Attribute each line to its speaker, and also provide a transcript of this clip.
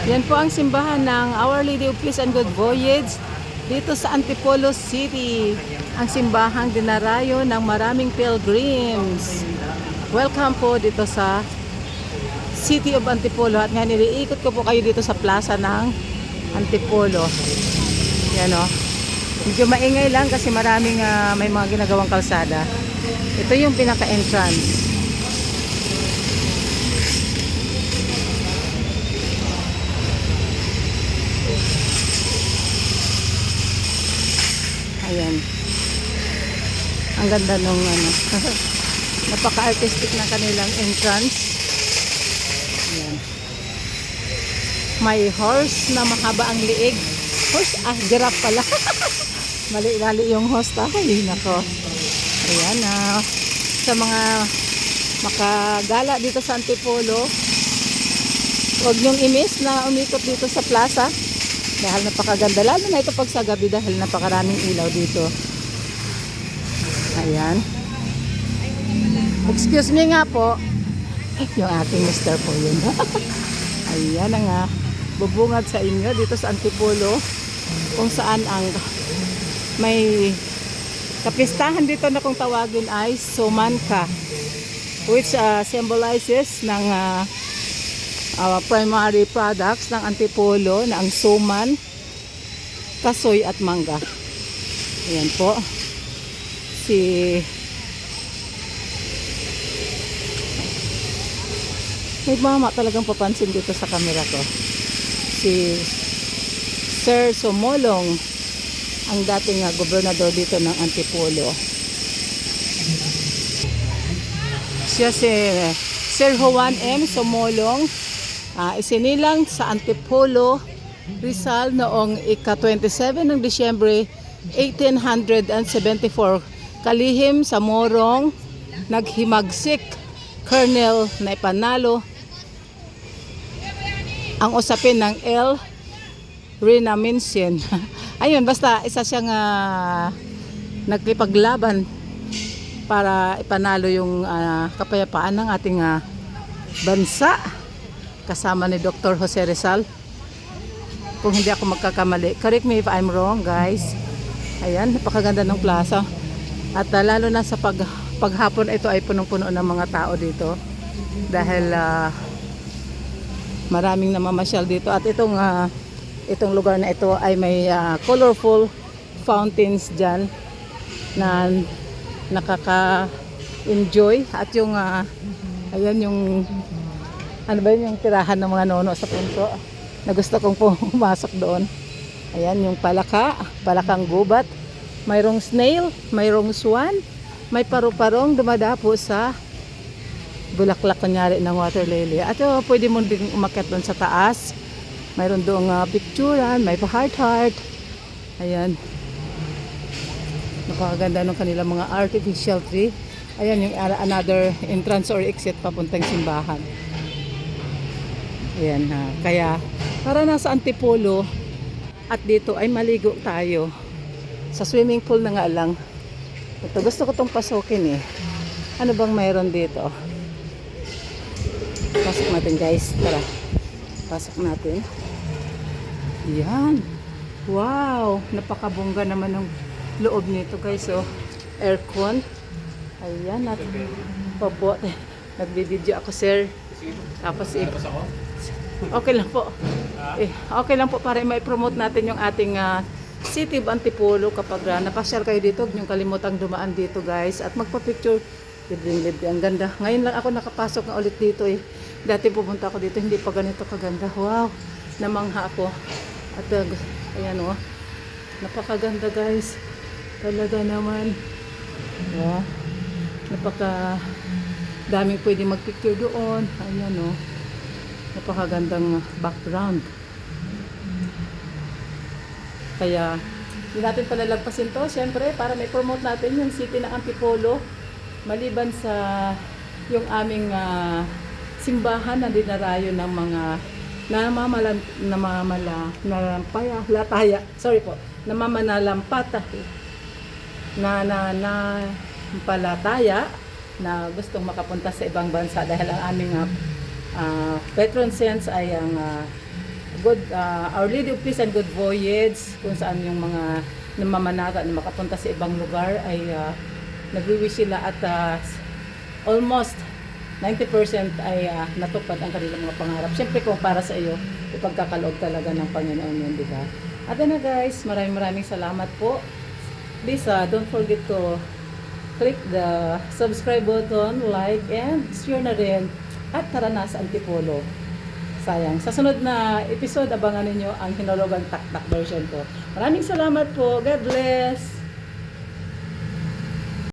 Speaker 1: Yan po ang simbahan ng Our Lady of Peace and Good Voyage dito sa Antipolo City. Ang simbahang dinarayo ng maraming pilgrims. Welcome po dito sa City of Antipolo. At nga niliikot ko po kayo dito sa plaza ng Antipolo. Yan o. Medyo maingay lang kasi maraming may mga ginagawang kalsada. Ito yung pinaka-entrance. Ayan. Ang ganda nung napaka-artistic na kanilang entrance. Ayan. May horse na mahaba ang liig. Horse? Giraffe pala. Mali-mali yung host. Ay, nako. Ayan na. Sa mga makagala dito sa Antipolo, huwag niyong i-miss na umikot dito sa plaza. Dahil napakaganda. Lalo na ito pag sa gabi dahil napakaraming ilaw dito. Ayan. Excuse me nga po. Yung ating mister po yun. Ayan na nga. Bubungad sa inyo dito sa Antipolo. Kung saan ang may kapistahan dito na kung tawagin ay Sumanka. Which symbolizes ng primary products ng Antipolo na ang suman, kasoy at mangga. Ayan po. May mama talagang papansin dito sa camera ko. Si Sir Somolong, ang dating gobernador dito ng Antipolo. Siya si Sir Juan M. Somolong, isinilang sa Antipolo, Rizal noong ika-27 ng Disyembre 1874. Kalihim sa Morong, naghimagsik, Colonel na ipanalo ang usapin ng L. Rina Minsin. Ayun, basta isa siyang nagkipaglaban para ipanalo yung kapayapaan ng ating bansa kasama ni Dr. Jose Rizal. Kung hindi ako magkakamali, correct me if I'm wrong, guys. Ayan, napakaganda ng plaza. At lalo na sa paghapon, ito ay punong-puno ng mga tao dito dahil maraming namamasyal dito. At itong lugar na ito ay may colorful fountains dyan na nakaka-enjoy. At yung ayan yung ano ba yun, yung tirahan ng mga nono sa punso na gusto kong pumasok doon. Ayan yung palakang gubat, mayroong snail, mayroong swan, may paru-parong dumadapo sa bulaklak kunyari ng water lily. At pwede mo din umakyat doon sa taas. Mayroon doong picturean, may pa-heart. Ayan. Napakaganda ng kanilang mga artificial tree. Ayan yung another entrance or exit papuntang simbahan. Ayan ha. Kaya para nasa Antipolo at dito ay maligo tayo. Sa swimming pool na nga lang. Ito, gusto ko itong pasukin eh. Ano bang mayroon dito? Pasok natin guys. Tara. Pasok natin. Yan. Wow. Napakabongga naman ng loob nito guys. So, aircon. Ayan. Popo. Nagbibideo ako sir. Tapos okay lang po. Okay lang po para mai-promote natin yung ating City of Antipolo. Kapag napasyal kayo dito, huwag niyong kalimutang dumaan dito guys. At magpa-picture. Libre-libre. Ang ganda. Ngayon lang ako nakapasok na ulit dito eh. Dati pupunta ako dito, hindi pa ganito kaganda. Wow. Namangha ako. At ayan o. Napakaganda guys. Talaga naman. Yeah. Daming pwede magpicture doon. Ayan o. Napakagandang background. Kaya, hindi natin palalagpasin to. Siyempre, para may promote natin yung city ng Antipolo. Maliban sa yung aming simbahan na dinarayo ng mga palataya na gustong makapunta sa ibang bansa dahil ang aming patron saints ay ang Our Lady of Peace and Good Voyage, kung saan yung mga namamanata na makapunta sa ibang lugar ay nagwi-wish sila at almost 90% ay natupad ang kanilang mga pangarap. Siyempre kung para sa iyo, ipagkakaloob talaga ng Panginoon yun, di ba? At na guys, maraming salamat po. Please don't forget to click the subscribe button, like, and share na rin. At tara na sa Antipolo. Sayang. Sa sunod na episode, abangan ninyo ang hinulugang taktak version ko. Maraming salamat po. God bless!